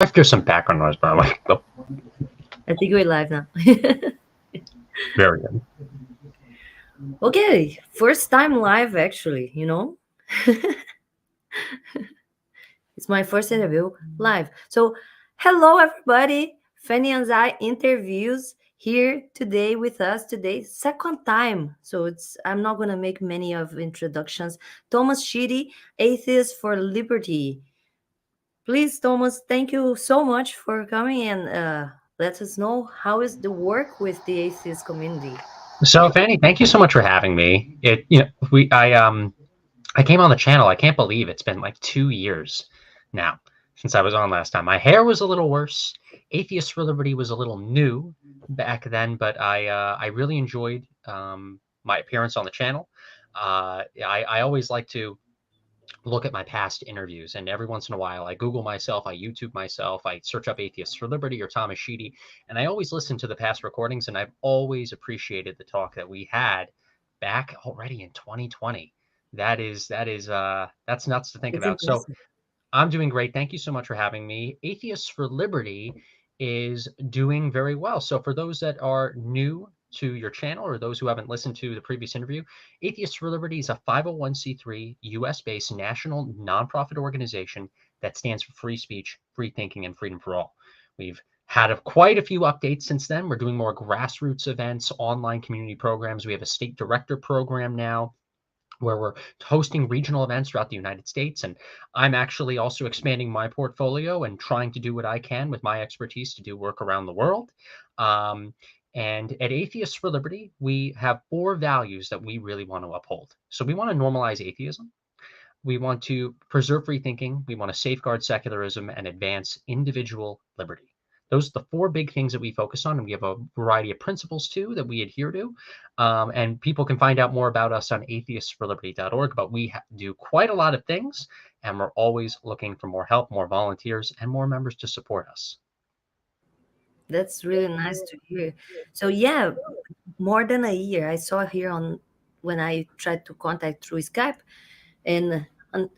If there's some background noise, by the way. Oh, I think we're live now. very good. Okay, first time live actually, It's my first interview live. So, hello everybody. Fanny Anzai interviews here today with us today, second time. So I'm not gonna make many of introductions. Thomas Sheedy, Atheists for Liberty. Please, Thomas, thank you so much for coming and let us know how is the work with the atheist community. So, Fanny, thank you so much for having me. I came on the channel. I can't believe it's been like 2 years now since I was on last time. My hair was a little worse. Atheists for Liberty was a little new back then, but I really enjoyed my appearance on the channel. I always like to look at my past interviews, and every once in a while I Google myself, I YouTube myself, I search up Atheists for Liberty or Thomas Sheedy, and I always listen to the past recordings, and I've always appreciated the talk that we had back already in 2020. That's nuts to think It's about. So impressive. I'm doing great. Thank you so much for having me. Atheists for Liberty is doing very well. So for those that are new to your channel or those who haven't listened to the previous interview, Atheists for Liberty is a 501c3 US-based national nonprofit organization that stands for free speech, free thinking, and freedom for all. We've had quite a few updates since then. We're doing more grassroots events, online community programs. We have a state director program now where we're hosting regional events throughout the United States. And I'm actually also expanding my portfolio and trying to do what I can with my expertise to do work around the world. And at Atheists for Liberty, we have 4 values that we really want to uphold. So we want to normalize atheism. We want to preserve free thinking. We want to safeguard secularism and advance individual liberty. Those are the 4 big things that we focus on, and we have a variety of principles too that we adhere to. And people can find out more about us on atheistsforliberty.org. But we do quite a lot of things, and we're always looking for more help, more volunteers, and more members to support us. That's really nice to hear. So yeah, more than a year. I saw here on when I tried to contact through Skype, and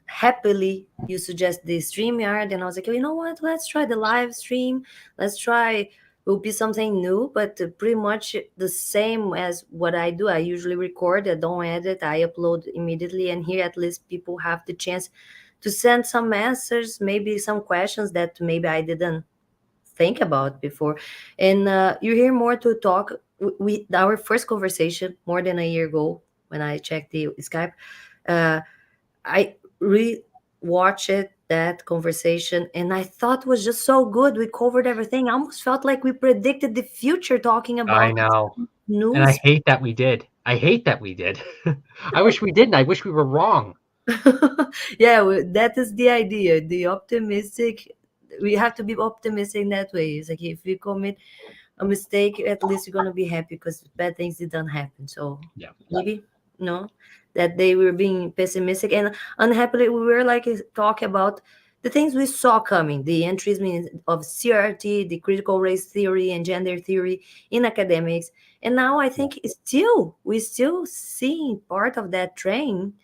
happily you suggest the StreamYard, and I was like, oh, you know what? Let's try the live stream. Let's try. Will be something new, but pretty much the same as what I do. I usually record. I don't edit. I upload immediately, and here at least people have the chance to send some answers, maybe some questions that maybe I didn't think about before. And you hear more to talk. We our first conversation more than a year ago when I checked the Skype. Uh, I re-watched that conversation, and I thought it was just so good. We covered everything. I almost felt like we predicted the future talking I about know. And I news. hate that we did. I hate that we did. I wish we didn't. I wish we were wrong. Yeah, that is the idea. The optimistic. We have to be optimistic in that way. It's like if we commit a mistake, at least you're gonna be happy because bad things didn't happen. So Yeah. maybe no, that they were being pessimistic and unhappily we were like talk about the things we saw coming, the entries of CRT, the critical race theory and gender theory in academics, and now I think we still seeing part of that trending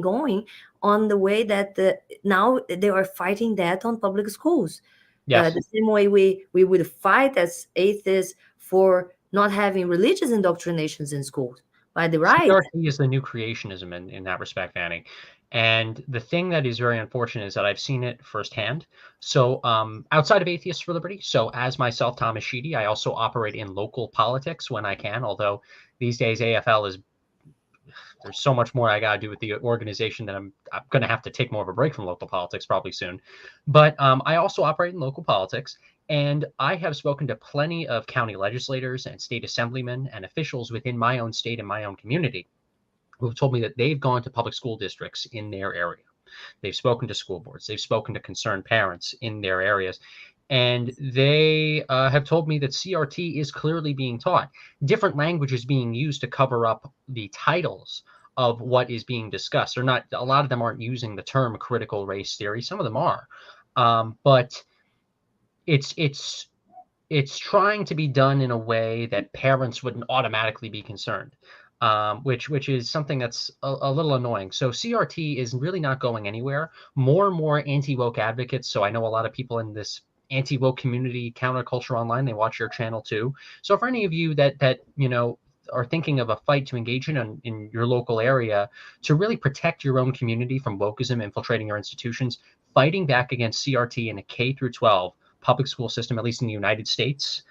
going on the way that now they are fighting that on public schools Yes. the same way we would fight as atheists for not having religious indoctrinations in schools by the right. CRT is the new creationism in that respect, Annie. And the thing that is very unfortunate is that I've seen it firsthand. So outside of Atheists for Liberty, so as myself, Thomas Sheedy, I also operate in local politics when I can, although these days AFL is there's so much more I got to do with the organization that I'm going to have to take more of a break from local politics probably soon. But I also operate in local politics, and I have spoken to plenty of county legislators and state assemblymen and officials within my own state and my own community who've told me that they've gone to public school districts in their area. They've spoken to school boards. They've spoken to concerned parents in their areas. And they have told me that CRT is clearly being taught. Different languages being used to cover up the titles of what is being discussed. They're not. A lot of them aren't using the term critical race theory. Some of them are, but it's it's trying to be done in a way that parents wouldn't automatically be concerned. which is something that's a little annoying. So CRT is really not going anywhere. More and more anti-woke advocates. So I know a lot of people in this anti-woke community, counterculture online, they watch your channel too. So for any of you that are thinking of a fight to engage in your local area to really protect your own community from wokeism infiltrating your institutions, fighting back against CRT in a K through 12 public school system, at least in the United States,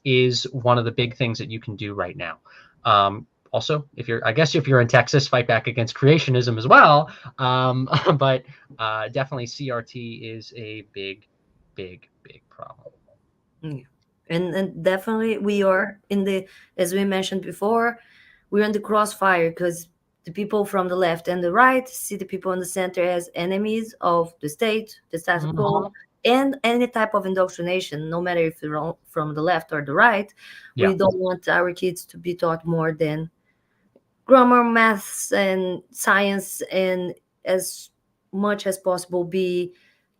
is one of the big things that you can do right now. Also, if you're in Texas, fight back against creationism as well. But definitely CRT is a big, big, big problem. Yeah. And definitely we are in the, as we mentioned before, we're in the crossfire because the people from the left and the right see the people in the center as enemies of the state, the status quo, Mhm. and any type of indoctrination, no matter if you're from the left or the right. Yeah. We don't want our kids to be taught more than grammar, maths, and science, and as much as possible be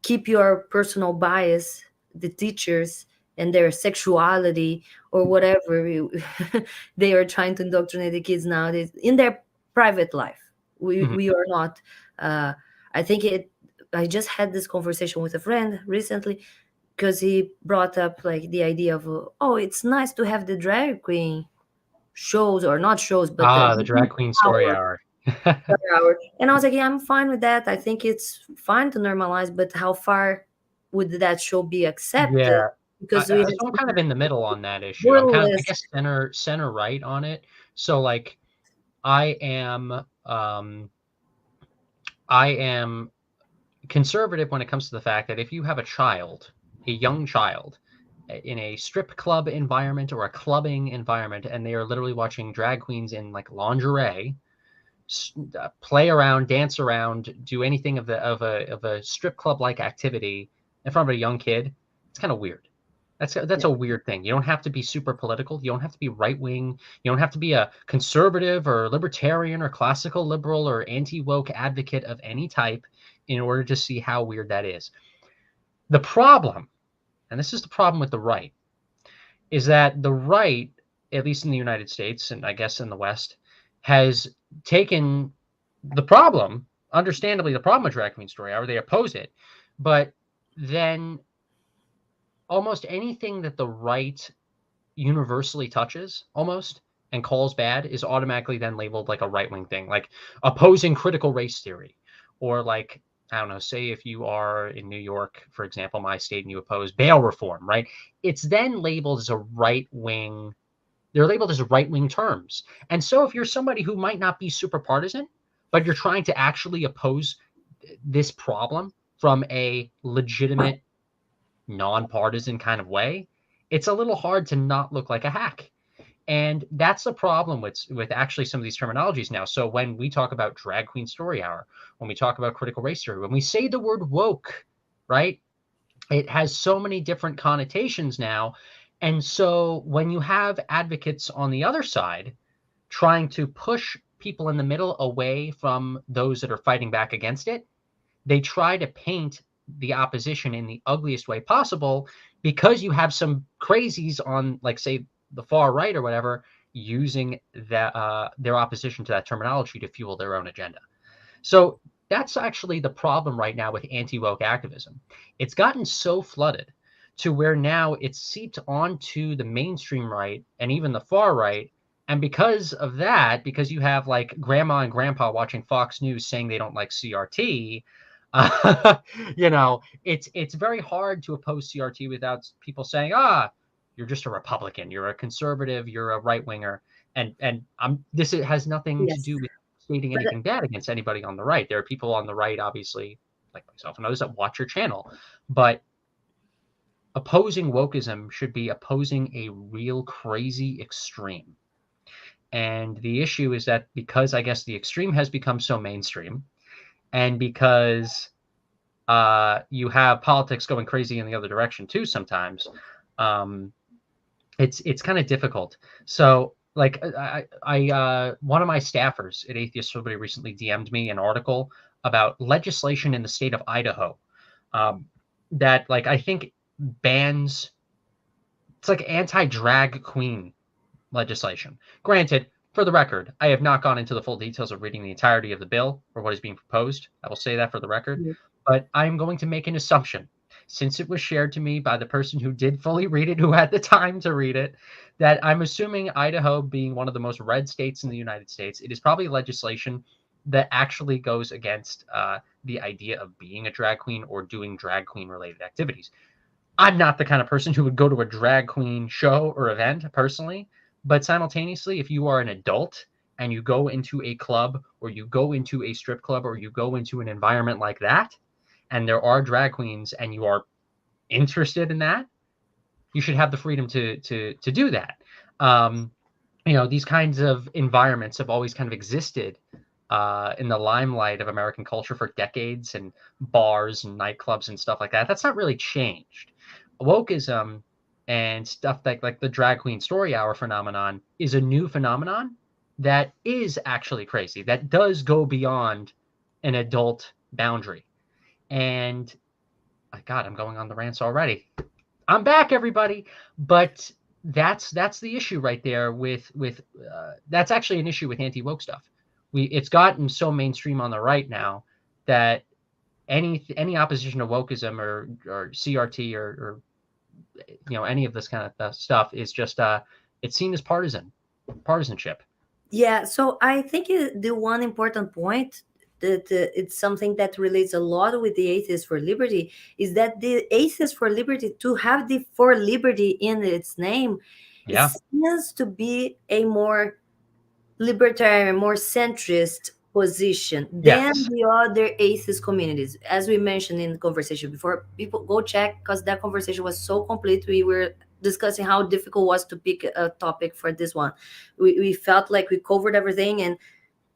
keep your personal bias, the teachers and their sexuality or whatever they are trying to indoctrinate the kids nowadays in their private life. we Mhm. we are not uh I think it I just had this conversation with a friend recently because he brought up like the idea of oh, it's nice to have the drag queen shows, or not shows, but the The drag queen story hour hour. per hour. And I was like, yeah, I'm fine with that. I think it's fine to normalize, but how far would that show be accepted? Yeah. Because we have So I'm kind of in the middle on that issue. I'm kind of, I burlesque. guess, center right on it. So like, I am um, I am conservative when it comes to the fact that if you have a child, a young child, in a strip club environment or a clubbing environment, and they are literally watching drag queens in like lingerie, play around, dance around, do anything of a strip club like activity in front of a young kid, it's kind of weird. That's Yeah, a weird thing. You don't have to be super political. You don't have to be right wing. You don't have to be a conservative or libertarian or classical liberal or anti woke advocate of any type in order to see how weird that is. The problem, and this is the problem with the right, is that the right, at least in the United States and I guess in the West, has taken the problem, understandably, the problem with drag queen story hour, they oppose it, but then almost anything that the right universally touches almost and calls bad is automatically then labeled like a right wing thing, like opposing critical race theory, or like, I don't know, say if you are in New York, for example, my state, and you oppose bail reform, right? It's then labeled as a right wing. They're labeled as right wing terms. And so if you're somebody who might not be super partisan, but you're trying to actually oppose this problem from a legitimate, nonpartisan kind of way, it's a little hard to not look like a hack. And that's the problem with actually some of these terminologies now. So when we talk about drag queen story hour, when we talk about critical race theory, when we say the word woke, right? It has so many different connotations now. And so when you have advocates on the other side trying to push people in the middle away from those that are fighting back against it, they try to paint the opposition in the ugliest way possible because you have some crazies on, like, say, the far right or whatever, using that their opposition to that terminology to fuel their own agenda. So that's actually the problem right now with anti-woke activism. It's gotten so flooded to where now it's seeped onto the mainstream right and even the far right. And because of that, because you have like grandma and grandpa watching Fox News saying they don't like CRT, uh, it's very hard to oppose CRT without people saying, you're just a Republican, you're a conservative, you're a right winger, and this has nothing to yes, do with stating but anything bad against anybody on the right. There are people on the right, obviously, like myself and others, that watch your channel. But opposing wokeism should be opposing a real crazy extreme. And the issue is that because I guess the extreme has become so mainstream, and because you have politics going crazy in the other direction too sometimes, um, it's kind of difficult. So like one of my staffers at Atheist Liberty recently DM'd me an article about legislation in the state of Idaho, um, that like I think bans, it's like anti-drag queen legislation. Granted, For the record, I have not gone into the full details of reading the entirety of the bill or what is being proposed. I will say that for the record. But I'm going to make an assumption, since it was shared to me by the person who did fully read it, who had the time to read it, that I'm assuming Idaho, being one of the most red states in the United States, it is probably legislation that actually goes against the idea of being a drag queen or doing drag queen related activities. I'm not the kind of person who would go to a drag queen show or event personally, but simultaneously, if you are an adult and you go into a club or you go into a strip club or you go into an environment like that, and there are drag queens and you are interested in that, you should have the freedom to do that. Um, these kinds of environments have always kind of existed in the limelight of American culture for decades, and bars and nightclubs and stuff like that. That's not really changed. Wokeism and stuff like the drag queen story hour phenomenon is a new phenomenon that is actually crazy. That does go beyond an adult boundary. And my God, I'm going on the rants already. I'm back, everybody. But that's the issue right there with that's actually an issue with anti woke stuff. It's gotten so mainstream on the right now that any opposition to wokeism or CRT or any of this kind of stuff is just it's seen as partisanship. Yeah, so I think the one important point that it's something that relates a lot with the Atheists for Liberty is that the Atheists for Liberty, to have the for liberty in its name, it Yeah. seems to be a more libertarian, more centrist position than Yes. the other atheist communities. As we mentioned in the conversation before, people go check because that conversation was so complete. We were discussing how difficult it was to pick a topic for this one. We felt like we covered everything and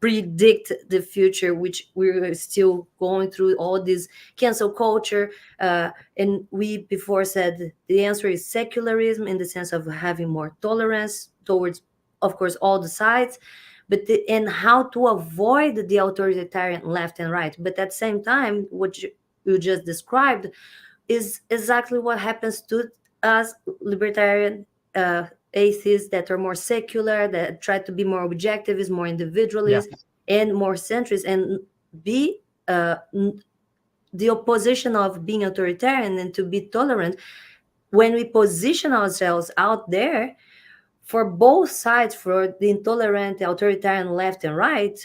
predict the future, which we're still going through all this cancel culture. And we before said the answer is secularism in the sense of having more tolerance towards, of course, all the sides, but and how to avoid the authoritarian left and right. But at the same time, what you just described is exactly what happens to us libertarian atheists that are more secular, that try to be more objectivist, more Yeah. individualist, and more centrist, and be the opposition of being authoritarian and to be tolerant. When we position ourselves out there for both sides, for the intolerant, the authoritarian left and right,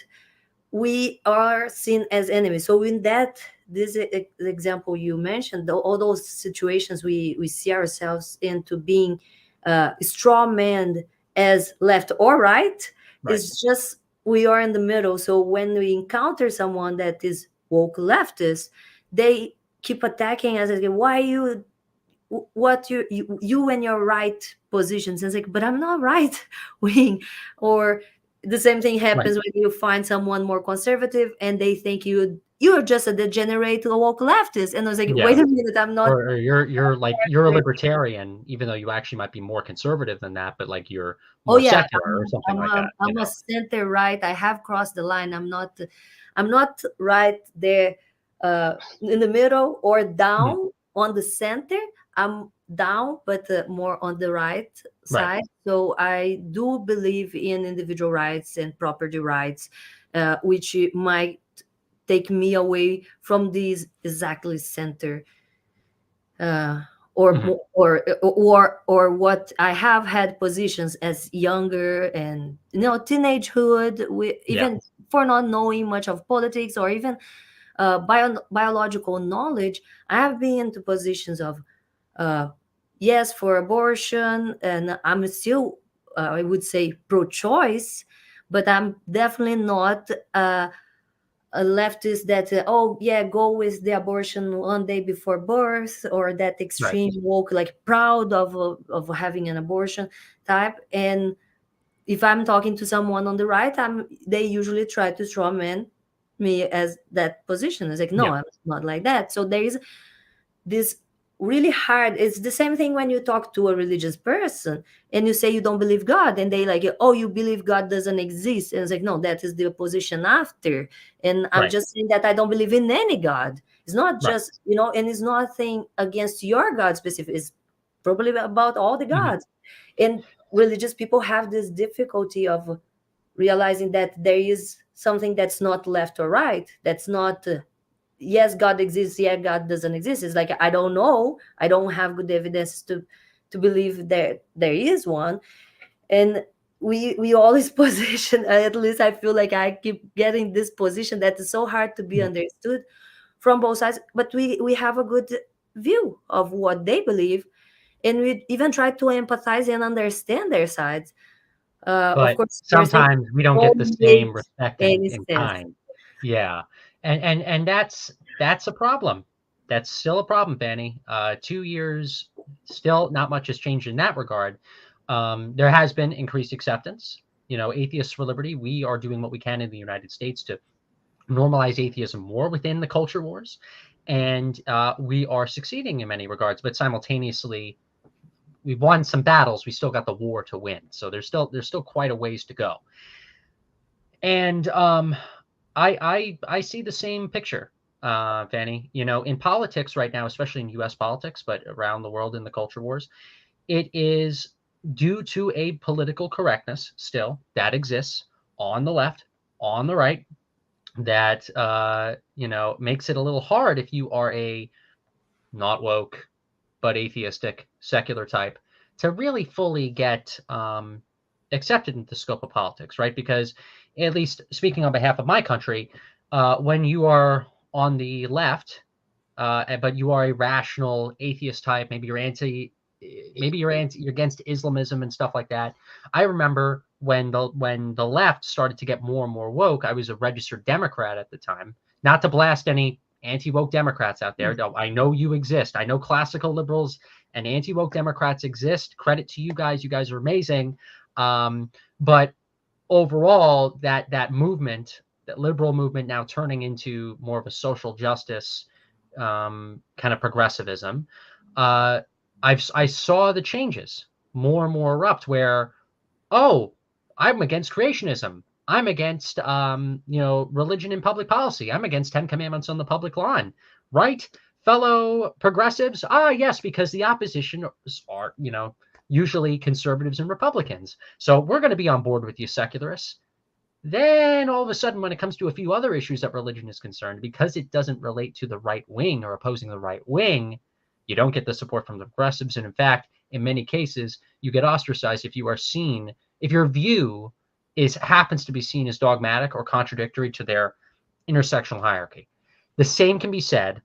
we are seen as enemies. So in that, this example you mentioned, all those situations we see ourselves into being straw man as left or right, Right. is just we are in the middle. So when we encounter someone that is woke leftist, they keep attacking us again. Why you what you and your right positions, and it's like, but I'm not right wing. Or the same thing Right. happens when you find someone more conservative and they think you're just a degenerate woke leftist, and I was like, Yeah. wait a minute, I'm not. Or you're a libertarian, even though you actually might be more conservative than that, but like you're Oh more yeah, secular or something like that. I'm a center right. I have crossed the line. I'm not right there in the middle or Mhm. down on the center. I'm down, but more on the right Right. side. So I do believe in individual rights and property rights, which might take me away from these exactly center, uh, Mhm. or what I have had positions as younger and teenagehood, Yeah. even for not knowing much of politics or even biological knowledge. I have been into positions of uh, yes for abortion, and I'm still I would say pro-choice, but I'm definitely not a leftist that oh yeah, go with the abortion one day before birth, or that Right. extreme woke like proud of having an abortion type. And if I'm talking to someone on the right, they usually try to strawman me as that position. It's like, no, Yeah. I'm not like that. So there is this really hard. It's the same thing when you talk to a religious person and you say you don't believe God, and they like, oh, you believe God doesn't exist, and it's like, no, that is the opposition after. And I'm Right. just saying that I don't believe in any God. It's not Right. just, and it's nothing against your God specific. It's probably about all the Mhm. gods. And religious people have this difficulty of realizing that there is something that's not left or right, that's not yes, God exists, yeah, God doesn't exist. It's like I don't know, I don't have good evidence to believe there is one. And we always position, at least I feel like I keep getting this position that is so hard to be Mhm. understood from both sides, but we have a good view of what they believe, and we even try to empathize and understand their sides. Of But course, you're saying sometimes we don't get the don't make same respect any in sense. kind. Yeah, and that's a problem. That's still a problem, Fanny. 2 years, still not much has changed in that regard. There has been increased acceptance. Atheists for Liberty, we are doing what we can in the United States to normalize atheism more within the culture wars, and we are succeeding in many regards. But simultaneously, we've won some battles. We still got the war to win. So there's still quite a ways to go. And I see the same picture, Fanny. In politics right now, especially in U.S. politics, but around the world in the culture wars, it is due to a political correctness still that exists on the left, on the right, that makes it a little hard if you are a not woke but atheistic secular type to really fully get accepted into the scope of politics, right? Because, at least speaking on behalf of my country, when you are on the left, but you are a rational atheist type, maybe you're against Islamism and stuff like that. I remember when the left started to get more and more woke. I was a registered Democrat at the time. Not to blast any anti-woke Democrats out there. No, I know you exist. I know classical liberals and anti-woke Democrats exist. Credit to you guys. You guys are amazing. But overall, that movement, that liberal movement, now turning into more of a social justice kind of progressivism. Uh, I saw the changes more and more erupt where, oh, I'm against creationism. I'm against religion in public policy. I'm against 10 commandments on the public lawn. Right? Fellow progressives? Ah, yes, because the opposition are, usually conservatives and Republicans. So we're going to be on board with you secularists. Then all of a sudden, when it comes to a few other issues that religion is concerned, because it doesn't relate to the right wing or opposing the right wing, you don't get the support from the progressives. And in fact, in many cases, you get ostracized if your view happens to be seen as dogmatic or contradictory to their intersectional hierarchy. The same can be said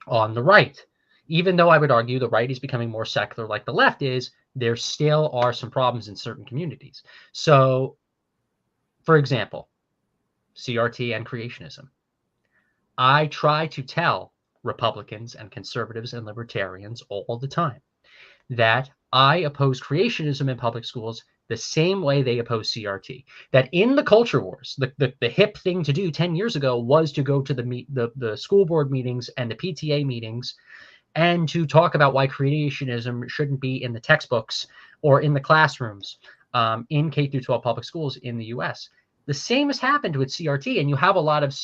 on the right. Even though I would argue the right is becoming more secular like the left is, there still are some problems in certain communities. So, for example, CRT and creationism. I try to tell Republicans and conservatives and libertarians all the time that I oppose creationism in public schools the same way they oppose CRT. That in the culture wars, the hip thing to do 10 years ago was to go to the school board meetings and the PTA meetings and to talk about why creationism shouldn't be in the textbooks or in the classrooms in K through 12 public schools in the U.S. The same has happened with CRT, and you have a lot of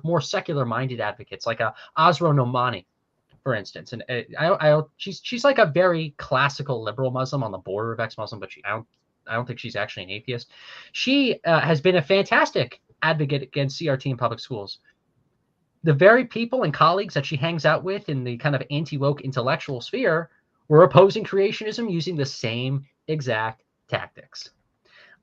more secular-minded advocates, like Asro Nomani, for instance. And she's like a very classical liberal Muslim on the border of ex-Muslim, but I don't think she's actually an atheist. She has been a fantastic advocate against CRT in public schools. The very people and colleagues that she hangs out with in the kind of anti-woke intellectual sphere were opposing creationism using the same exact tactics.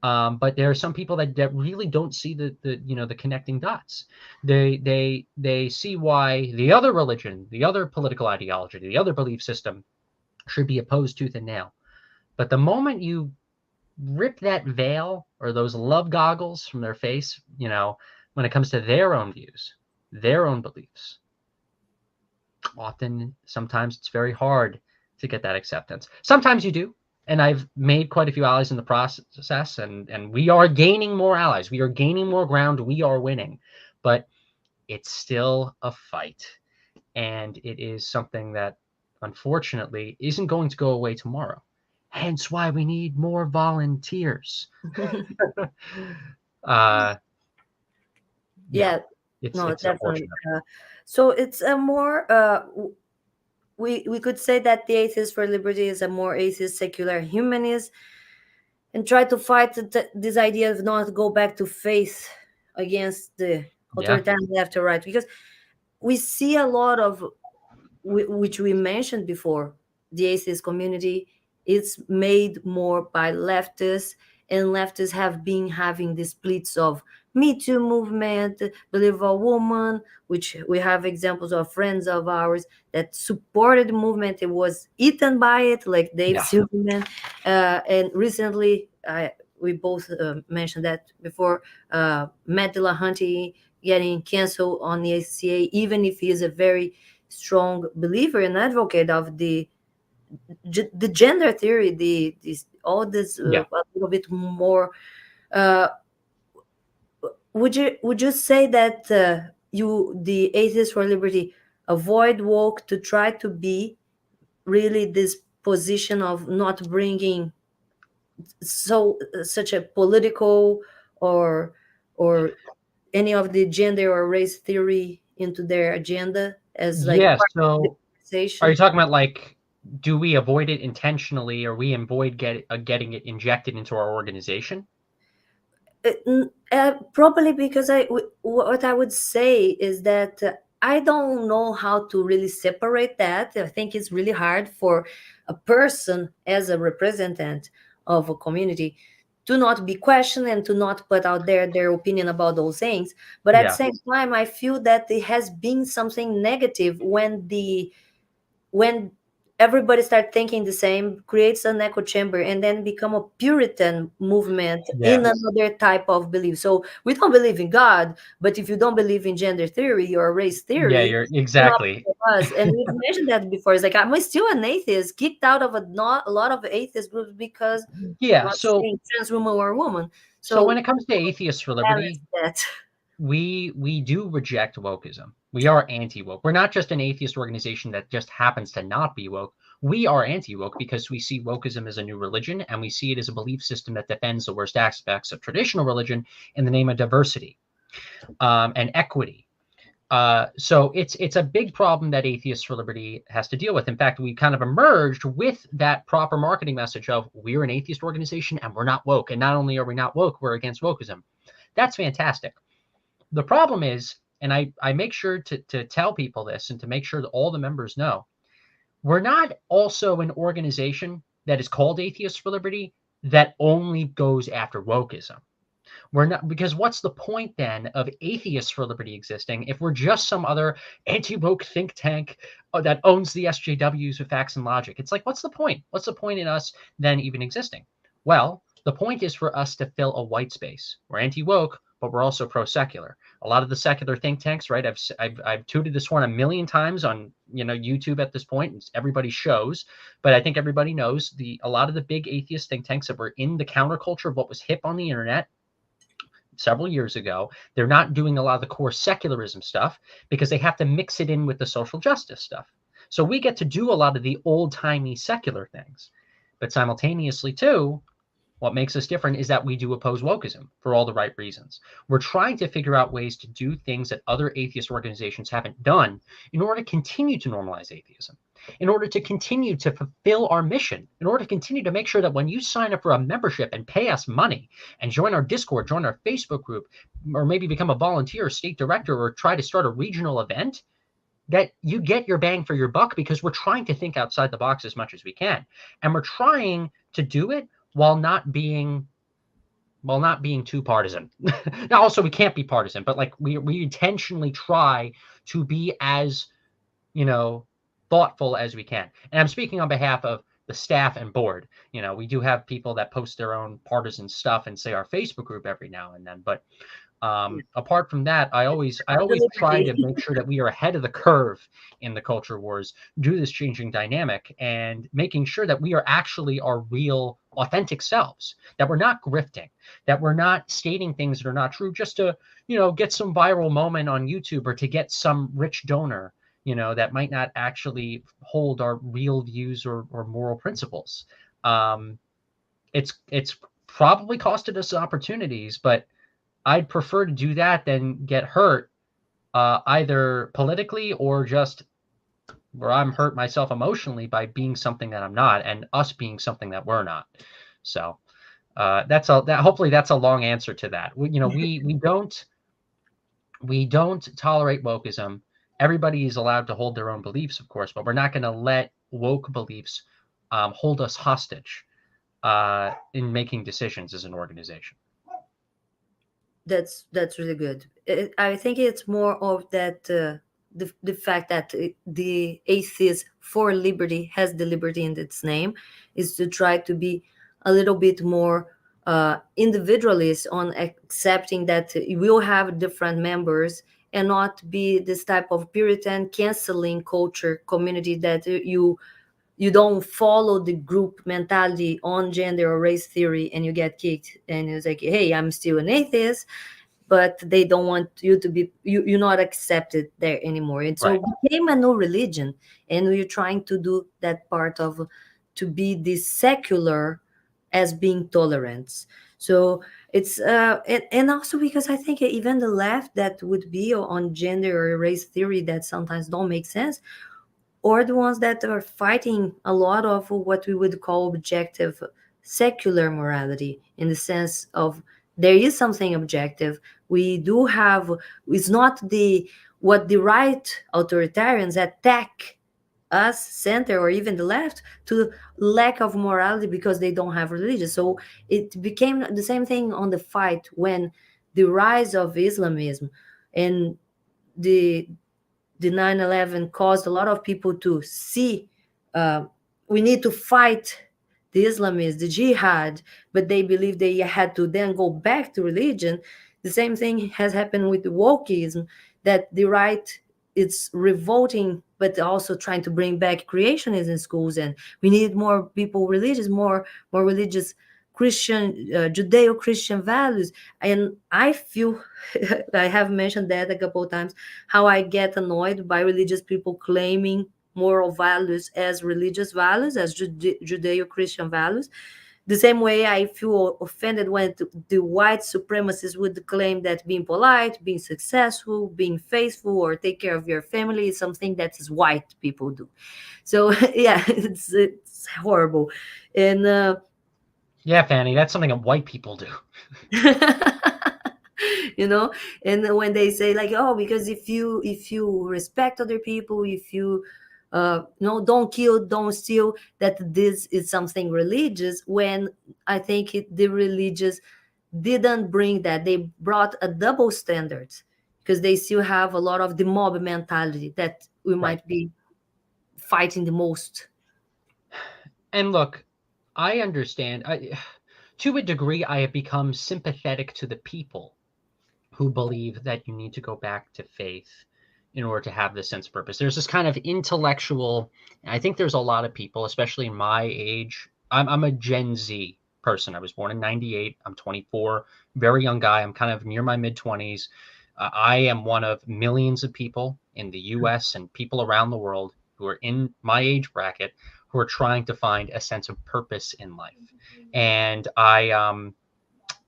But there are some people that really don't see the connecting dots. They see why the other religion, the other political ideology, the other belief system should be opposed tooth and nail. But the moment you rip that veil or those love goggles from their face, when it comes to their own views, their own beliefs, sometimes it's very hard to get that acceptance. Sometimes you do, and I've made quite a few allies in the process, and we are gaining more allies. We are gaining more ground. We are winning, but it's still a fight, and it is something that unfortunately isn't going to go away tomorrow. Hence why we need more volunteers. uh, yeah, Yeah, it's no, it's definitely. unfortunate. So it's a more we could say that the Atheists for Liberty is a more atheist secular humanist, and try to fight this idea of not go back to faith against the Yeah. authoritarian left or right, because we see a lot of which we mentioned before, the atheist community is made more by leftists, and leftists have been having the splits of Me Too movement, Believe a Woman, which we have examples of friends of ours that supported the movement. It was eaten by it, like Dave Yeah. Silverman. And recently, we both mentioned that before, Matt Dillahunty getting canceled on the ACA, even if he is a very strong believer and advocate of the gender theory, the this all this Yeah. a little bit more. Uh, would you say that you the atheists for liberty avoid woke to try to be really this position of not bringing such a political or or any of the gender or race theory into their agenda as like Yeah. part of the So are you conversation? talking about like, do we avoid it intentionally, or we avoid getting it injected into our organization? Probably because what I would say is that I don't know how to really separate that. I think it's really hard for a person as a representative of a community to not be questioned and to not put out there their opinion about those things. But at the Yeah. same time, I feel that it has been something negative when everybody start thinking the same, creates an echo chamber, and then become a Puritan movement in Yeah. another type of belief. So we don't believe in God, but if you don't believe in gender theory or race Yeah. theory, You're you're not exactly. part of us. And we've mentioned that before. It's like I'm still an atheist, kicked out of a lot of atheist groups because I'm Yeah. not So saying trans woman or woman. so when So it comes to Atheists for balance Liberty, that. we do reject wokeism. We are anti-woke. We're not just an atheist organization that just happens to not be woke. We are anti-woke because we see wokeism as a new religion, and we see it as a belief system that defends the worst aspects of traditional religion in the name of diversity, and equity. So it's a big problem that Atheists for Liberty has to deal with. In fact, we kind of emerged with that proper marketing message of we're an atheist organization and we're not woke. And not only are we not woke, we're against wokeism. That's fantastic. The problem is, and I make sure to tell people this and to make sure that all the members know, we're not also an organization that is called Atheists for Liberty that only goes after wokeism. We're not, because what's the point then of Atheists for Liberty existing if we're just some other anti-woke think tank that owns the SJWs with facts and logic? It's like, what's the point? What's the point in us then even existing? Well, the point is for us to fill a white space. We're anti-woke, but we're also pro-secular. A lot of the secular think tanks, right? I've tooted this one a million times on YouTube at this point, and everybody shows. But I think everybody knows a lot of the big atheist think tanks that were in the counterculture of what was hip on the internet several years ago. They're not doing a lot of the core secularism stuff because they have to mix it in with the social justice stuff. So we get to do a lot of the old-timey secular things. But simultaneously, too, what makes us different is that we do oppose wokeism for all the right reasons. We're trying to figure out ways to do things that other atheist organizations haven't done in order to continue to normalize atheism, in order to continue to fulfill our mission, in order to continue to make sure that when you sign up for a membership and pay us money and join our Discord, join our Facebook group, or maybe become a volunteer or state director or try to start a regional event, that you get your bang for your buck, because we're trying to think outside the box as much as we can. And we're trying to do it while not being too partisan. Now, also, we can't be partisan, but like we intentionally try to be as, you know, thoughtful as we can. And I'm speaking on behalf of the staff and board. We do have people that post their own partisan stuff and say our Facebook group every now and then, but apart from that, I always try to Deliberately. make sure that we are ahead of the curve in the culture wars, due to this changing dynamic, and making sure that we are actually our real, authentic selves. That we're not grifting. That we're not stating things that are not true just to, get some viral moment on YouTube, or to get some rich donor, that might not actually hold our real views or moral principles. Um, it's probably costed us opportunities, but I'd prefer to do that than get hurt, either politically or just where I'm hurt myself emotionally by being something that I'm not, and us being something that we're not. So, Hopefully that's a long answer to that. We don't tolerate wokeism. Everybody is allowed to hold their own beliefs, of course, but we're not going to let woke beliefs hold us hostage in making decisions as an organization. That's really good. I think it's more of that the fact that the Atheists for Liberty has the liberty in its name is to try to be a little bit more individualist on accepting that we'll have different members and not be this type of Puritan canceling culture community that you don't follow the group mentality on gender or race theory and you get kicked and it's like, hey, I'm still an atheist, but they don't want you to be you're not accepted there anymore, and so Right. it became a new religion. And we're trying to do that part of to be this secular as being tolerant. So it's and also because I think even the left that would be on gender or race theory that sometimes don't make sense, or the ones that are fighting a lot of what we would call objective secular morality, in the sense of there is something objective. We do have, it's not the what the right authoritarians attack us center or even the left to lack of morality because they don't have religion. So it became the same thing on the fight when the rise of Islamism and the 9/11 caused a lot of people to see uh, we need to fight the Islamists, the jihad, but they believe they had to then go back to religion. The same thing has happened with the wokeism, that the right it's revolting, but also trying to bring back creationism in schools, and we need more people religious, more religious Christian, Judeo-Christian values. And I feel, I have mentioned that a couple of times, how I get annoyed by religious people claiming moral values as religious values, as Judeo-Christian values. The same way I feel offended when the white supremacists would claim that being polite, being successful, being faithful, or take care of your family is something that is white people do. So yeah, it's horrible. And Yeah, Fanny, that's something that white people do. you know, and when they say like, oh, because if you respect other people, if you no, don't kill, don't steal, that this is something religious, when I think the religious didn't bring that. They brought a double standard because they still have a lot of the mob mentality that we Right. might be fighting the most. And look, I understand. To a degree, I have become sympathetic to the people who believe that you need to go back to faith in order to have this sense of purpose. There's this kind of intellectual, I think there's a lot of people, especially in my age. I'm a Gen Z person. I was born in 98. I'm 24, very young guy. I'm kind of near my mid 20s. I am one of millions of people in the US and people around the world who are in my age bracket who are trying to find a sense of purpose in life. And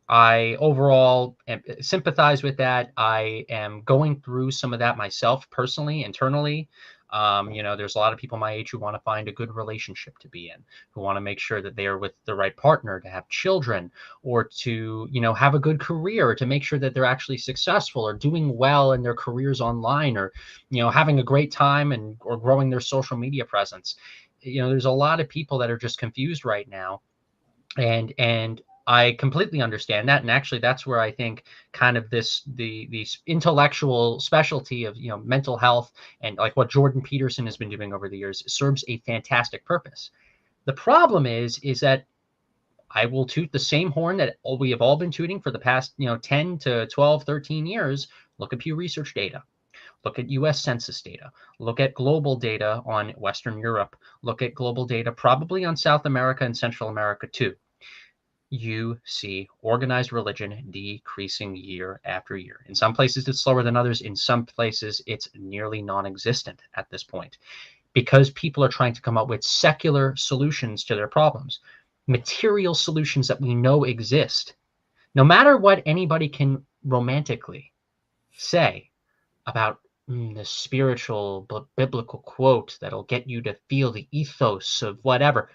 I overall sympathize with that. I am going through some of that myself personally, internally. There's a lot of people my age who want to find a good relationship to be in, who want to make sure that they are with the right partner, to have children, or to, have a good career, to make sure that they're actually successful or doing well in their careers online, or, having a great time and or growing their social media presence. There's a lot of people that are just confused right now, and I completely understand that. And actually, that's where I think kind of the intellectual specialty of mental health and like what Jordan Peterson has been doing over the years serves a fantastic purpose. The problem is that I will toot the same horn that we have all been tooting for the past 10 to 12, 13 years. Look at Pew Research data. Look at US Census data. Look at global data on Western Europe. Look at global data probably on South America and Central America too. You see organized religion decreasing year after year. In some places, it's slower than others. In some places, it's nearly non existent at this point because people are trying to come up with secular solutions to their problems, material solutions that we know exist. No matter what anybody can romantically say about the spiritual biblical quote that'll get you to feel the ethos of whatever,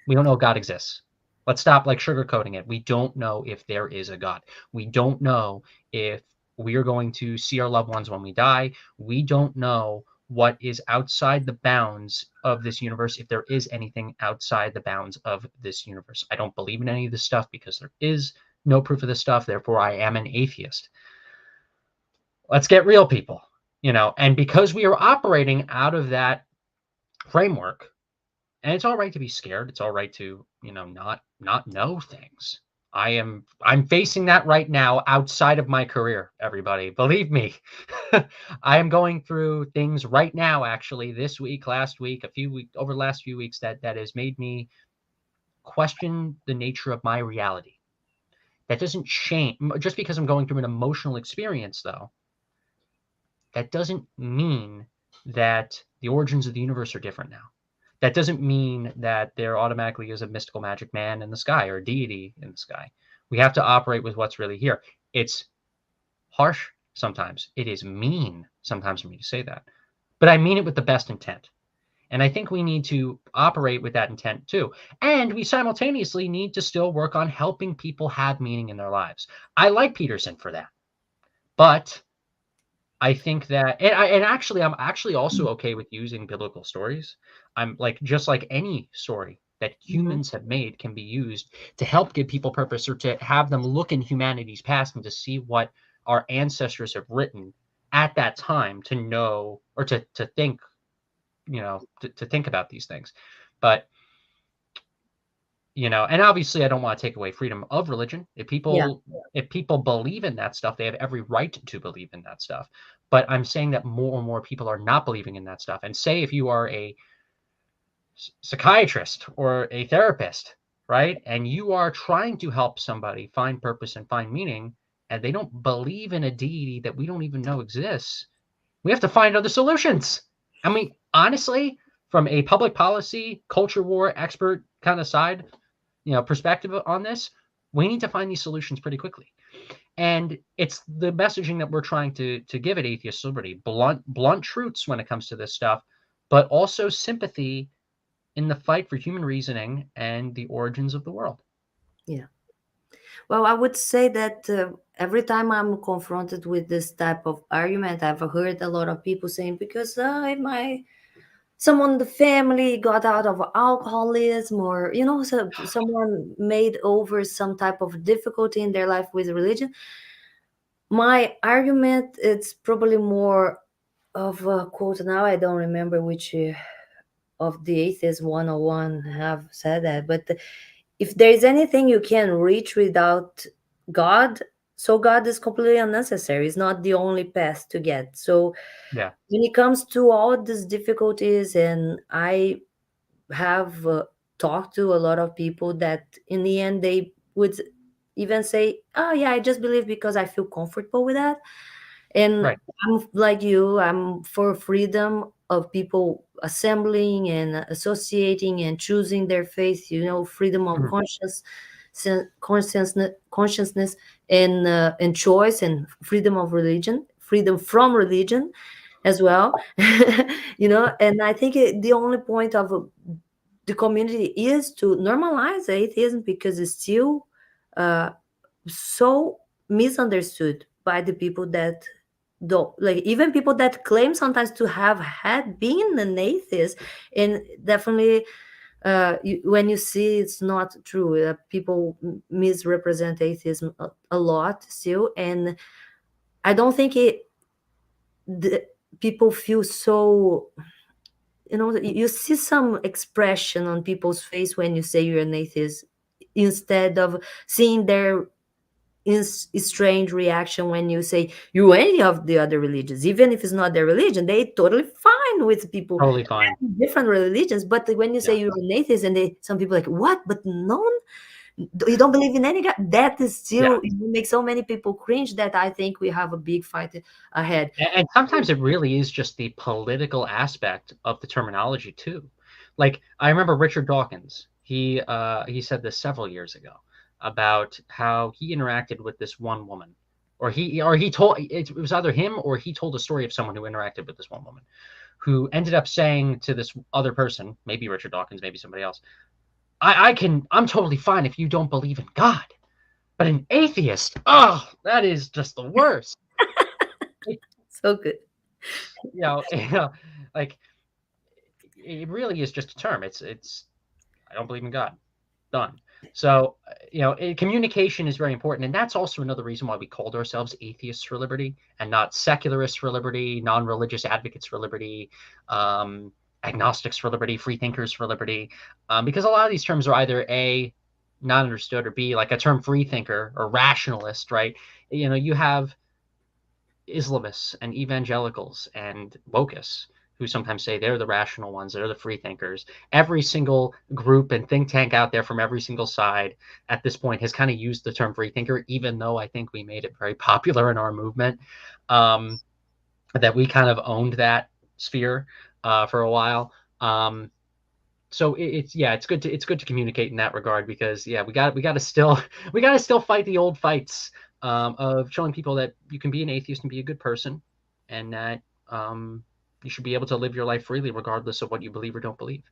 we don't know God exists. Let's stop like sugarcoating it. We don't know if there is a God. We don't know if we are going to see our loved ones when we die. We don't know what is outside the bounds of this universe, if there is anything outside the bounds of this universe. I don't believe in any of this stuff because there is no proof of this stuff. Therefore, I am an atheist. Let's get real, people. And because we are operating out of that framework, and it's all right to be scared. It's all right to, not know things. I'm facing that right now outside of my career, everybody. Believe me. I am going through things right now, actually, this week, last week, over the last few weeks that has made me question the nature of my reality. That doesn't change just because I'm going through an emotional experience, though. That doesn't mean that the origins of the universe are different now. That doesn't mean that there automatically is a mystical magic man in the sky or a deity in the sky. We have to operate with what's really here. It's harsh sometimes. It is mean sometimes for me to say that. But I mean it with the best intent. And I think we need to operate with that intent too. And we simultaneously need to still work on helping people have meaning in their lives. I like Peterson for that. But I think that, I'm actually also okay with using biblical stories. I'm like, just like any story that Mhm. humans have made can be used to help give people purpose, or to have them look in humanity's past and to see what our ancestors have written at that time, to know, or to think, to think about these things. But and obviously I don't want to take away freedom of religion. Yeah. If people believe in that stuff, they have every right to believe in that stuff. But I'm saying that more and more people are not believing in that stuff. And say if you are a psychiatrist or a therapist, right, and you are trying to help somebody find purpose and find meaning, and they don't believe in a deity that we don't even know exists, we have to find other solutions. I mean, honestly, from a public policy, culture war expert kind of side, perspective on this, we need to find these solutions pretty quickly. And it's the messaging that we're trying to give at Atheist Liberty: blunt truths when it comes to this stuff, but also sympathy in the fight for human reasoning and the origins of the world. Yeah. Well, I would say that every time I'm confronted with this type of argument, I've heard a lot of people saying, because my someone in the family got out of alcoholism, or someone made over some type of difficulty in their life with religion. My argument, it's probably more of a quote. Now I don't remember which of the Atheist 101 have said that, but if there is anything you can reach without God, so God is completely unnecessary. It's not the only path to get. So Yeah. when it comes to all these difficulties, and I have talked to a lot of people that in the end they would even say, oh yeah, I just believe because I feel comfortable with that. And Right. I'm like you, I'm for freedom of people assembling and associating and choosing their faith, freedom of Mhm. consciousness and choice, and freedom of religion, freedom from religion as well. And I think the only point of the community is to normalize atheism, because it's still uh, so misunderstood by the people that don't, like, even people that claim sometimes to have had been an atheist. And definitely when you see it's not true, people misrepresent atheism a lot still. And I don't think the people feel so, you see some expression on people's face when you say you're an atheist, instead of seeing their strange reaction when you say you any of the other religions. Even if it's not their religion, they totally fine with people Totally fine. having different religions. But when you say Yeah. you're an atheist, and some people like, what, but no, you don't believe in any God? That is Yeah. still, make so many people cringe, that I think we have a big fight ahead. And sometimes it really is just the political aspect of the terminology too. Like, I remember Richard Dawkins. He said this several years ago about how he interacted with this one woman, or he told, it was either him or he told a story of someone who interacted with this one woman, who ended up saying to this other person, maybe Richard Dawkins, maybe somebody else, I'm totally fine if you don't believe in God, but an atheist, oh, that is just the worst. It, So good. you know, like it really is just a term. It's I don't believe in God. Done. So, communication is very important. And that's also another reason why we called ourselves atheists for liberty and not secularists for liberty, non religious advocates for liberty, agnostics for liberty, free thinkers for liberty. Because a lot of these terms are either A, not understood, or B, like a term free thinker or rationalist, right? You have Islamists and evangelicals and wokists who sometimes say they're the rational ones, they're the free thinkers. Every single group and think tank out there from every single side at this point has kind of used the term free thinker, even though I think we made it very popular in our movement. Um, that we kind of owned that sphere for a while. So it's good to communicate in that regard because we got to still we got to still fight the old fights of showing people that you can be an atheist and be a good person, and that you should be able to live your life freely regardless of what you believe or don't believe.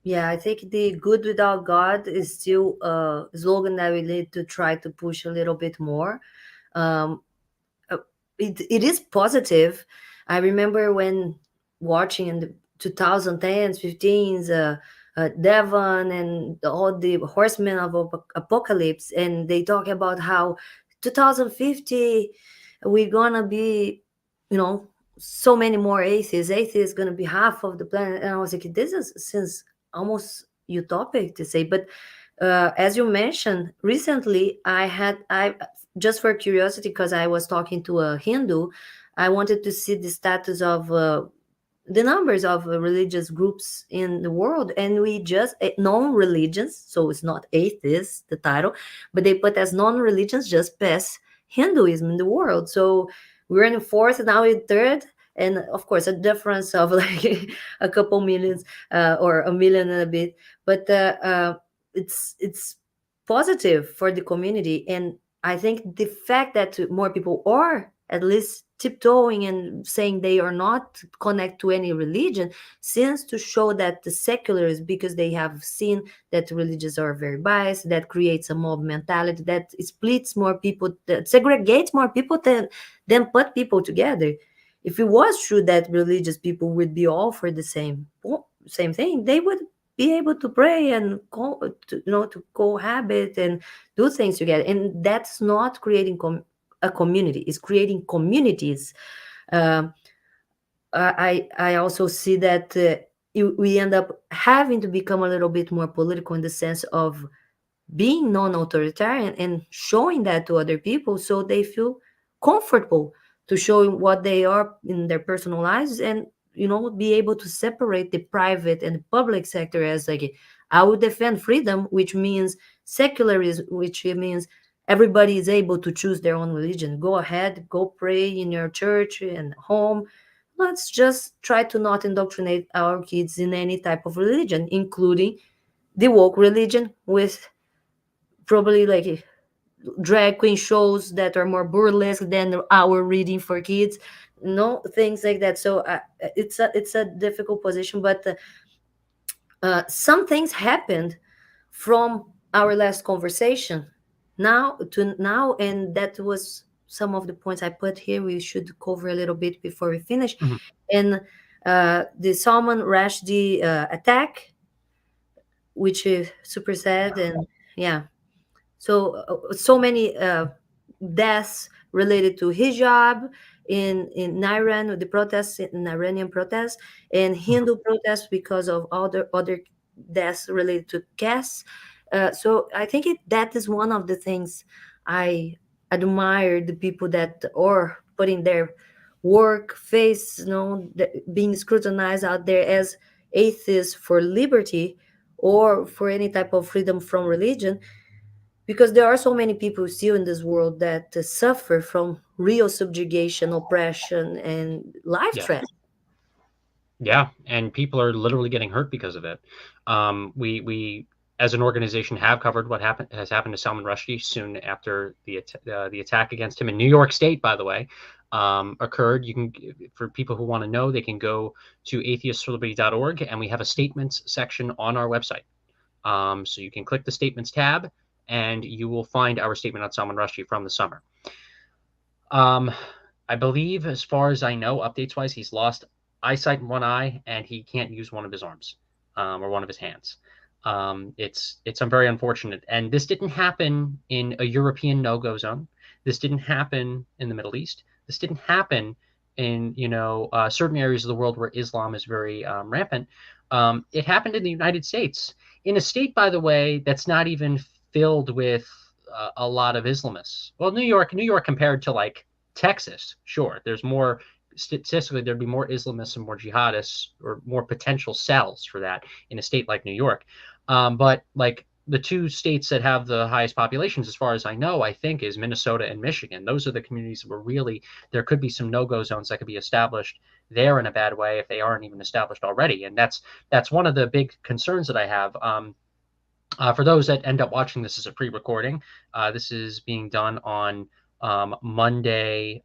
Yeah, I think the good without God is still a slogan that we need to try to push a little bit more. Um, it is positive. I remember when watching in the 2010s, 15s, Devon and all the horsemen of apocalypse, and they talk about how 2050 we're gonna be, you know, so many more atheists. Atheists gonna be half of the planet, and I was like, this is since almost utopic to say, but as you mentioned, recently I just for curiosity, because I was talking to a Hindu, I wanted to see the status of the numbers of religious groups in the world, and we just non-religions, so it's not atheist the title, but they put as non-religions just past Hinduism in the world. So we're in fourth, now in third, and of course a difference of like a couple millions, or a million and a bit, but it's positive for the community. And I think the fact that more people are at least tiptoeing and saying they are not connect to any religion seems to show that the secularists, because they have seen that religions are very biased, that creates a mob mentality that splits more people, that segregates more people than put people together. If it was true that religious people would be all for the same thing, they would be able to pray and to cohabit and do things together. And that's not creating a community, it's creating communities. um, I also see that we end up having to become a little bit more political in the sense of being non-authoritarian and showing that to other people so they feel comfortable to show what they are in their personal lives, and be able to separate the private and the public sector. As like, I would defend freedom, which means secularism, which means everybody is able to choose their own religion. Go ahead, go pray in your church and home. Let's just try to not indoctrinate our kids in any type of religion, including the woke religion, with probably like drag queen shows that are more burlesque than our reading for kids, things like that. So it's a difficult position, but some things happened from our last conversation now to now, and that was some of the points I put here. We should cover a little bit before we finish. Mhm. And the Salman Rushdie attack, which is super sad. And yeah, so many deaths related to hijab in Iran, with the protests, in Iranian protests, and Mhm. Hindu protests because of other deaths related to caste. So I think that is one of the things I admire, the people that are putting their work face, being scrutinized out there as atheists for liberty or for any type of freedom from religion, because there are so many people still in this world that suffer from real subjugation, oppression, and life Yes. threat. Yeah, and people are literally getting hurt because of it. We as an organization have covered what happened to Salman Rushdie soon after the attack against him in New York State, by the way, occurred. You can, for people who want to know, they can go to atheistsforliberty.org, and we have a statements section on our website. So you can click the statements tab, and you will find our statement on Salman Rushdie from the summer. Um, I believe, as far as I know, updates wise, he's lost eyesight in one eye and he can't use one of his arms, or one of his hands. It's very unfortunate, and this didn't happen in a European no-go zone. This didn't happen in the Middle East. This didn't happen in certain areas of the world where Islam is very rampant. It happened in the United States, in a state, by the way, that's not even filled with a lot of Islamists. Well, New York compared to like Texas, sure, there's more statistically there'd be more Islamists and more jihadists or more potential cells for that in a state like New York. But like the two states that have the highest populations, as far as I know, I think is Minnesota and Michigan. Those are the communities where really there could be some no-go zones that could be established there in a bad way if they aren't even established already. And that's one of the big concerns that I have. For those that end up watching this as a pre-recording, this is being done on Monday,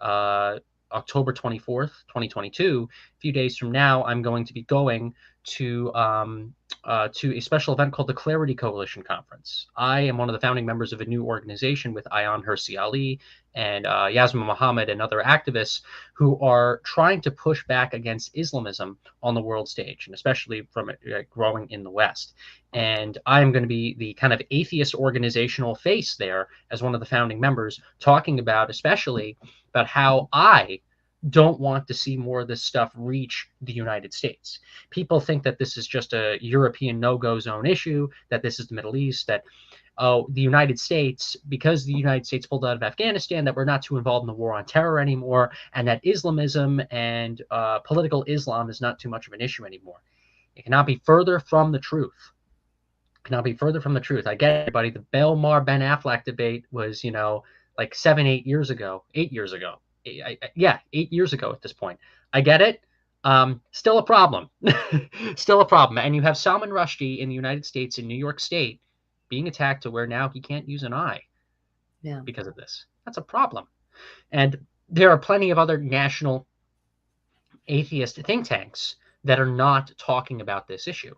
October 24th, 2022. A few days from now, I'm going to be going to a special event called the Clarity Coalition Conference. I am one of the founding members of a new organization with Ayan Hirsi Ali and Yasmin Mohammed and other activists who are trying to push back against Islamism on the world stage, and especially from it growing in the West. And I am going to be the kind of atheist organizational face there as one of the founding members, talking about especially about how I don't want to see more of this stuff reach the United States. People think that this is just a European no-go zone issue, that this is the Middle East, that the United States, because the United States pulled out of Afghanistan, that we're not too involved in the war on terror anymore, and that Islamism and political Islam is not too much of an issue anymore. It cannot be further from the truth. Cannot be further from the truth. I get it, everybody. The Bill Maher Ben Affleck debate was, like 8 years ago. 8 years ago. Yeah, 8 years ago at this point. I get it. Still a problem. Still a problem. And you have Salman Rushdie in the United States, in New York State, being attacked to where now he can't use an eye Yeah. because of this. That's a problem. And there are plenty of other national atheist think tanks that are not talking about this issue.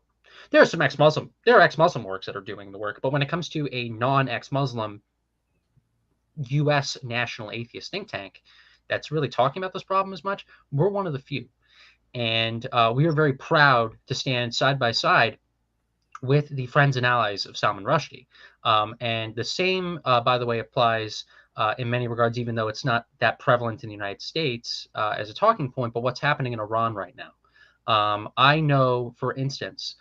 There are ex-Muslim works that are doing the work, but when it comes to a non-ex-Muslim U.S. national atheist think tank that's really talking about this problem as much, we're one of the few. And we are very proud to stand side by side with the friends and allies of Salman Rushdie. And the same, by the way, applies in many regards, even though it's not that prevalent in the United States as a talking point, but what's happening in Iran right now. I know, for instance,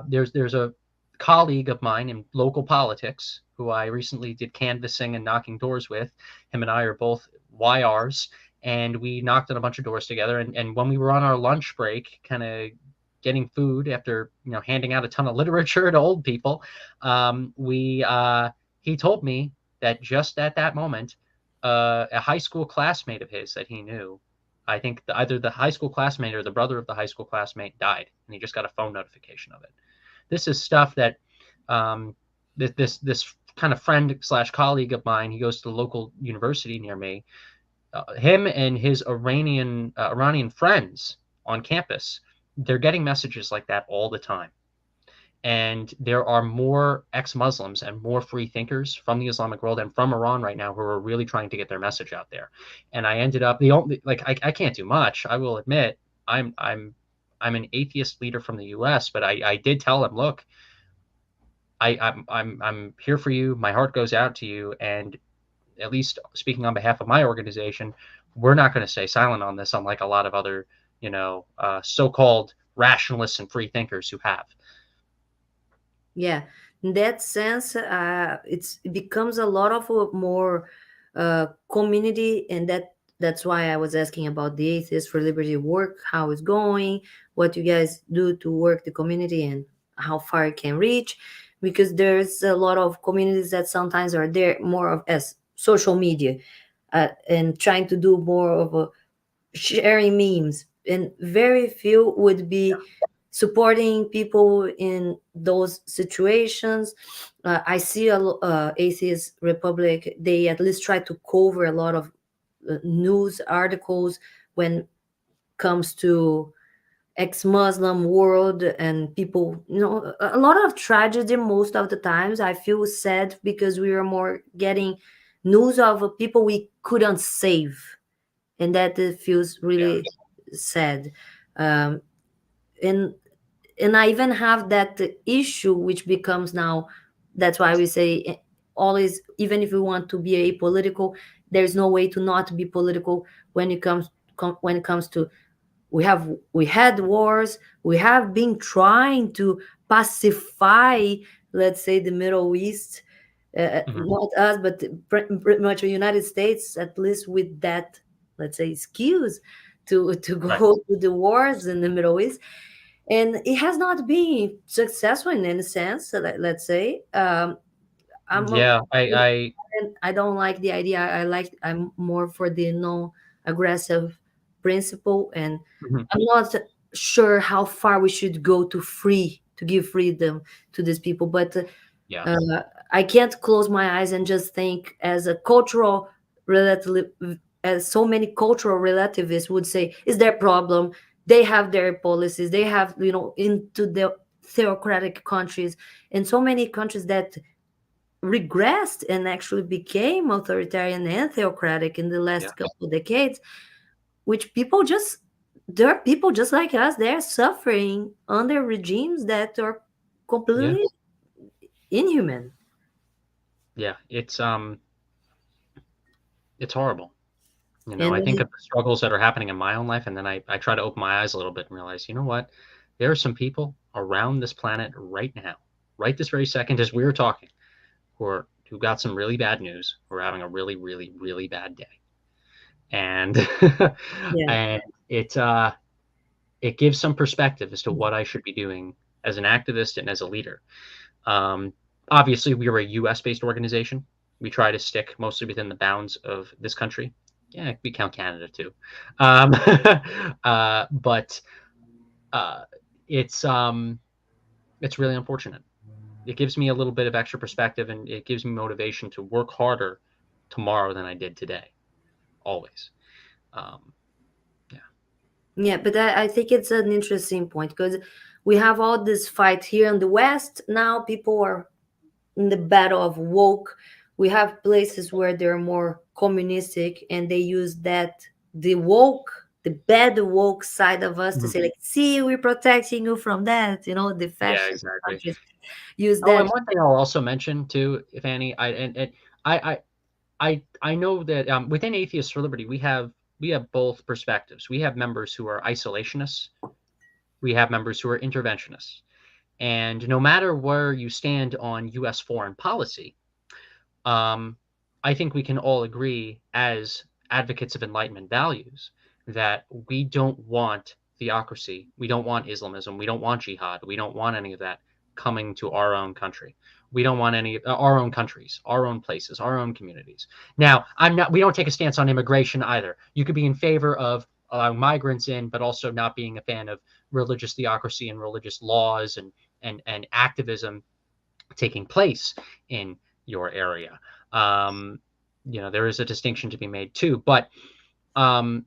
there's a colleague of mine in local politics who I recently did canvassing and knocking doors with. Him and I are both YRs, and we knocked on a bunch of doors together. And when we were on our lunch break, kind of getting food after handing out a ton of literature to old people, he told me that just at that moment, a high school classmate of his that he knew, I think either the high school classmate or the brother of the high school classmate died, and he just got a phone notification of it. This is stuff that this kind of friend slash colleague of mine, he goes to the local university near me. Him and his Iranian friends on campus, they're getting messages like that all the time. And there are more ex-Muslims and more free thinkers from the Islamic world and from Iran right now who are really trying to get their message out there. And I ended up I can't do much. I will admit I'm an atheist leader from the U.S., but I did tell them, look, I'm here for you. My heart goes out to you, and at least speaking on behalf of my organization, we're not going to stay silent on this, unlike a lot of other so-called rationalists and free thinkers who have. Yeah, in that sense, it becomes a lot of more community, and that's why I was asking about the Atheists for Liberty work, how it's going, what you guys do to work the community, and how far it can reach, because there's a lot of communities that sometimes are there more of as social media, and trying to do more of a sharing memes, and very few would be supporting people in those situations. I see Atheist Republic, they at least try to cover a lot of news articles when comes to ex-Muslim world, and people, a lot of tragedy. Most of the times I feel sad because we are more getting news of people we couldn't save, and that it feels Yeah. really sad. um, and and I even have that issue, which becomes now, that's why we say, always, even if we want to be apolitical, there's no way to not be political when it comes when it comes to, we had wars, we have been trying to pacify, let's say, the Middle East, Mhm. not us, but pretty much the United States, at least with that, let's say, skills to Right. go to the wars in the Middle East. And it has not been successful in any sense, let's say. I'm a, Yeah. I and I don't like the idea. I'm more for the non-aggressive principle, and mhm. I'm not sure how far we should go to give freedom to these people. But Yeah. uh, I can't close my eyes and just think as a cultural relative, as so many cultural relativists would say, is their problem. They have their policies. They have, into the theocratic countries, and so many countries that regressed and actually became authoritarian and theocratic in the Yeah. last couple of decades, which people just, there are people just like us, they're suffering under regimes that are Yeah. completely inhuman. Yeah. It's horrible. And I think of the struggles that are happening in my own life, and then I try to open my eyes a little bit and realize, you know what? There are some people around this planet right now, right this very second, as we were talking, who got some really bad news, who are having a really, really, really bad day, and yeah, and it gives some perspective as to what I should be doing as an activist and as a leader. Um, Obviously, we are a U.S. based organization. We try to stick mostly within the bounds of this country. Yeah, we count Canada too, um, but uh, it's um, it's really unfortunate. It gives me a little bit of extra perspective, and it gives me motivation to work harder tomorrow than I did today. Always. Um, yeah. yeah, but I think it's an interesting point, because we have all this fight here in the West. Now people are in the battle of woke. We have places where they're more communistic, and they use that, the woke, the bad woke side of us, to Mhm. say, like, see, we're protecting you from that. The Yeah, fascist exactly. countries use Oh, that. and one thing I'll also mention too, Fanny, I I know that within Atheists for Liberty, we have both perspectives. We have members who are isolationists. We have members who are interventionists. And no matter where you stand on U.S. foreign policy, um, I think we can all agree as advocates of Enlightenment values that we don't want theocracy. We don't want Islamism. We don't want jihad. We don't want any of that coming to our own country. We don't want any our own countries, our own places, our own communities. Now, I'm not. We don't take a stance on immigration either. You could be in favor of allowing migrants in, but also not being a fan of religious theocracy and religious laws and activism taking place in your area. Um, there is a distinction to be made too, but um,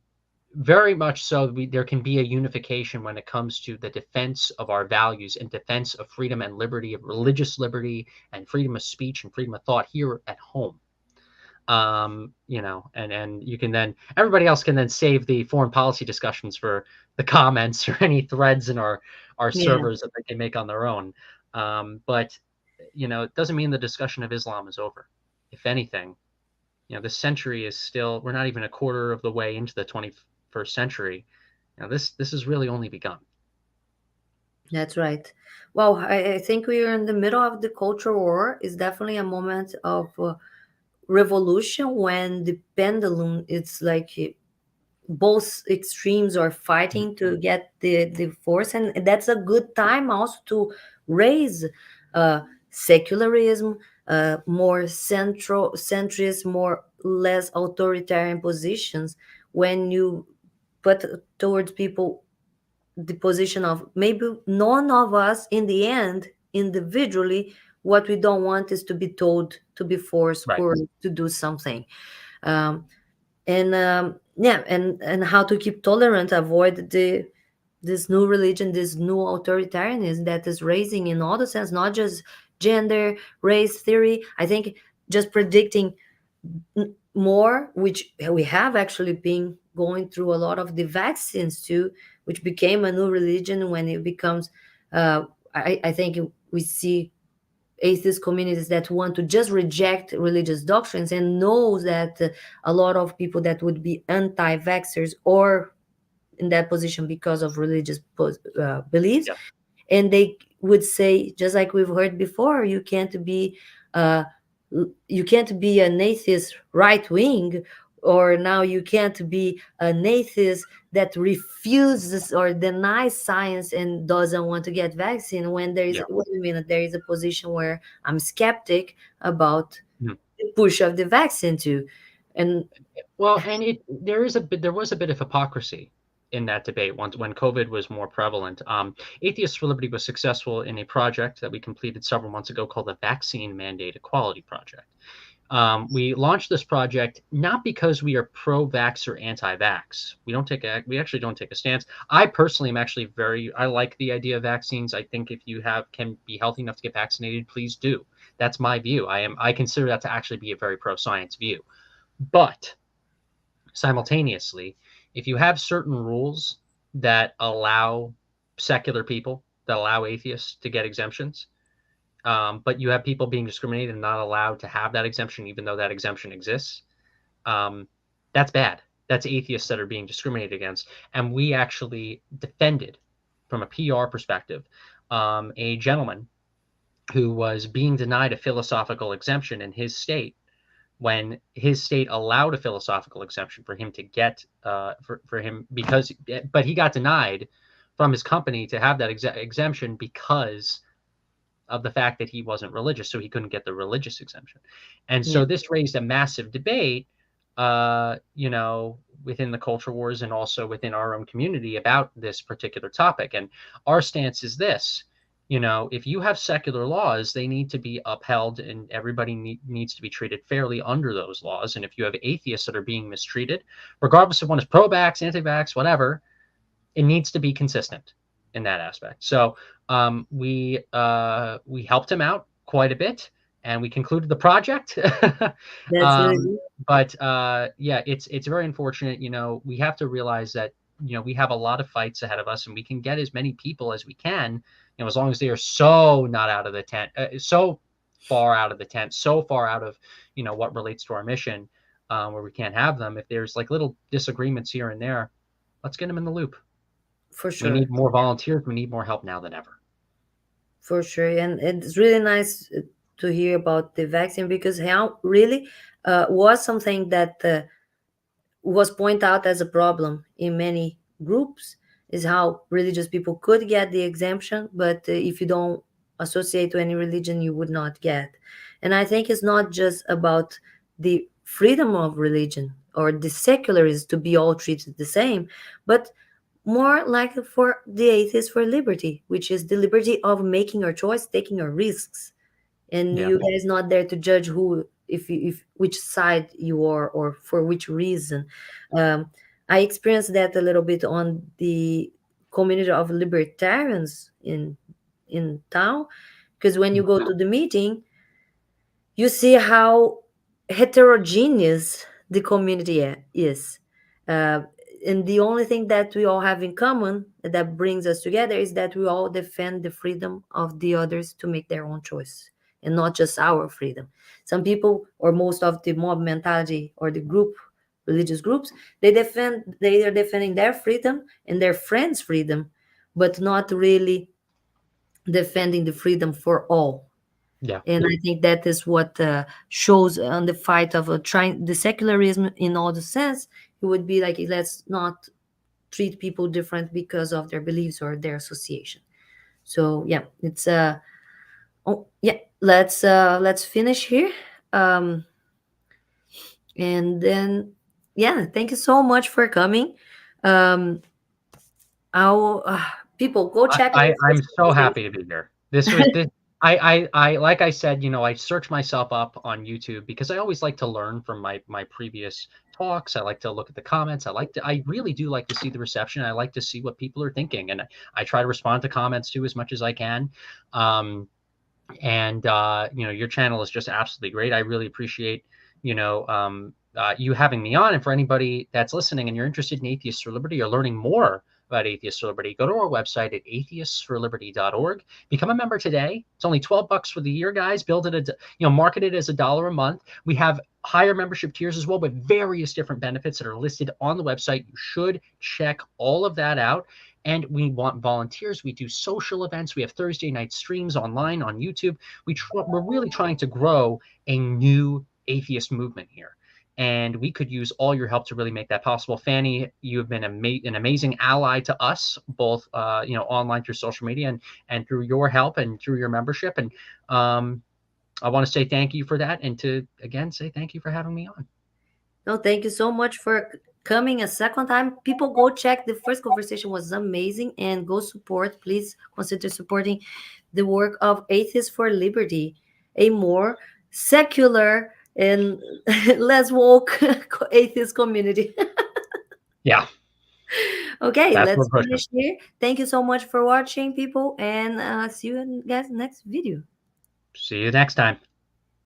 very much so, there can be a unification when it comes to the defense of our values and defense of freedom and liberty, of religious liberty and freedom of speech and freedom of thought here at home. And you can then everybody else can then save the foreign policy discussions for the comments or any threads in our Yeah, servers that they can make on their own. But it doesn't mean the discussion of Islam is over. If anything, this century is still, we're not even a quarter of the way into the 21st century. This has really only begun. that's right. Well, I think we are in the middle of the culture war. It's definitely a moment of revolution, when the pendulum, it's like, both extremes are Mhm. fighting to get the force, and that's a good time also to raise secularism, more central centrist, more less authoritarian positions, when you put towards people the position of, maybe none of us in the end, individually, what we don't want is to be told, to be forced, Right. or to do something. um, and yeah, and how to keep tolerant, avoid the this new religion, this new authoritarianism that is raising in all the sense, not just gender, race theory. I think just predicting more, which we have actually been going through a lot of the vaccines too, which became a new religion when it becomes. I think we see atheist communities that want to just reject religious doctrines and knows that a lot of people that would be anti-vaxxers or in that position because of religious beliefs, Yeah. and they would say, just like we've heard before, uh, you can't be an atheist right wing, or now you can't be an atheist that refuses or denies science and doesn't want to get vaccine, when there is, Yeah. wait a minute, there is a position where I'm skeptic about Mhm. the push of the vaccine too. And Well, and there was a bit of hypocrisy in that debate once when COVID was more prevalent. Atheists for Liberty was successful in a project that we completed several months ago called the Vaccine Mandate Equality Project. We launched this project not because we are pro-vax or anti-vax. We actually don't take a stance. I personally am actually I like the idea of vaccines. I think if you can be healthy enough to get vaccinated, please do. That's my view. I consider that to actually be a very pro-science view. But simultaneously, if you have certain rules that allow secular people, that allow atheists to get exemptions, but you have people being discriminated and not allowed to have that exemption, even though that exemption exists, um, that's bad. That's atheists that are being discriminated against. And we actually defended, from a PR perspective, a gentleman who was being denied a philosophical exemption in his state when his state allowed a philosophical exemption for him to get for him because but he got denied from his company to have that exemption because of the fact that he wasn't religious, so he couldn't get the religious exemption. And yeah, so this raised a massive debate, within the culture wars and also within our own community about this particular topic. And our stance is this. If you have secular laws, they need to be upheld and everybody needs to be treated fairly under those laws. And if you have atheists that are being mistreated, regardless if one is pro-vax, anti-vax, whatever, it needs to be consistent in that aspect. So we helped him out quite a bit, and we concluded the project. that's um, really but yeah, it's very unfortunate. We have to realize that we have a lot of fights ahead of us, and we can get as many people as we can. As long as they are so not out of the tent, so far out of the tent, so far out of what relates to our mission, where we can't have them. If there's like little disagreements here and there, let's get them in the loop. for We sure. need more volunteers. We need more help now than ever. For sure, and it's really nice to hear about the vaccine, because how really was something that was pointed out as a problem in many groups, is how religious people could get the exemption, but if you don't associate to any religion, you would not get. And I think it's not just about the freedom of religion or the secularists to be all treated the same, but more like for the atheists for liberty, which is the liberty of making your choice, taking your risks, and Yeah. you guys not there to judge who, if which side you are or for which reason. um, I experienced that a little bit on the community of libertarians in town, because when you go to the meeting, you see how heterogeneous the community is. Uh, and the only thing that we all have in common that brings us together is that we all defend the freedom of the others to make their own choice, and not just our freedom. Some people, or most of the mob mentality or the group, religious groups, they are defending their freedom and their friends' freedom, but not really defending the freedom for all. Yeah. And I think that is what shows on the fight of trying the secularism in all the sense. It would be like, let's not treat people different because of their beliefs or their association. So yeah, it's oh yeah, let's finish here. Um and then yeah, thank you so much for coming. um I'll people go check I, our I'm Facebook so page. happy to be here. This was this. like I said, I search myself up on YouTube because I always like to learn from my previous talks. I like to look at the comments. I really do like to see the reception. I like to see what people are thinking, and I try to respond to comments too as much as I can. Um, and your channel is just absolutely great. I really appreciate you having me on. And for anybody that's listening and you're interested in Atheists for Liberty or learning more about Atheists for Liberty, go to our website at atheistsforliberty.org. Become a member today. It's only $12 for the year, guys. Build it, market it as $1 a month. We have higher membership tiers as well with various different benefits that are listed on the website. You should check all of that out. And we want volunteers. We do social events. We have Thursday night streams online on YouTube. We're really trying to grow a new atheist movement here. And we could use all your help to really make that possible. Fanny, you have been an amazing ally to us, both online through social media and through your help and through your membership. And I want to say thank you for that, and to again say thank you for having me on. No, thank you so much for coming a second time. People, go check. The first conversation was amazing, and go support. Please consider supporting the work of Atheists for Liberty, a more secular and less woke atheist community. Yeah, Okay, that's let's what we're pushing. finish here. Thank you so much for watching, people, and see you guys next video. See you next time.